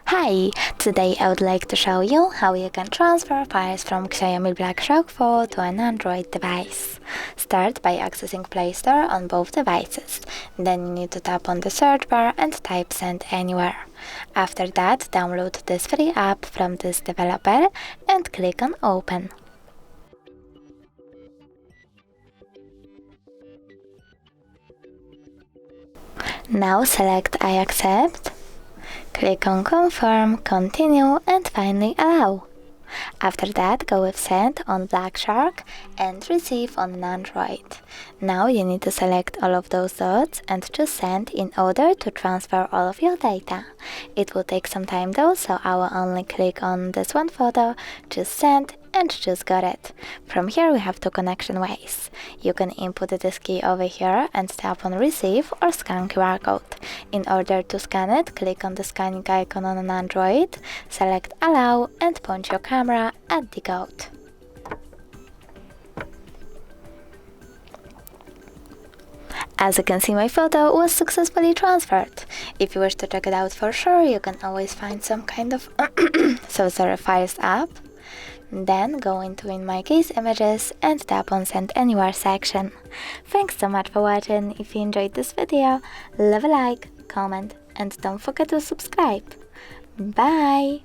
Hi! Today I would like to show you how you can transfer files from XIAOMI BlackShark phone to an Android device. Start by accessing Play Store on both devices. Then you need to tap on the search bar and type Send Anywhere. After that, download this free app from this developer and click on Open. Now select I accept. Click on Confirm, Continue and finally Allow. After that, go with Send on BlackShark and Receive on an Android. Now you need to select all of those dots and choose Send in order to transfer all of your data. It will take some time though, so I will only click on this one photo, choose Send and choose Got It. From here we have two connection ways. You can input this key over here and tap on Receive or scan QR code. In order to scan it, click on the scanning icon on an Android, select Allow and point your camera at the code. As you can see, my photo was successfully transferred. If you wish to check it out for sure, you can always find some kind of Files app. Then go into, in my case, Images and tap on Send Anywhere section. Thanks so much for watching. If you enjoyed this video, leave a like, comment and don't forget to subscribe. Bye!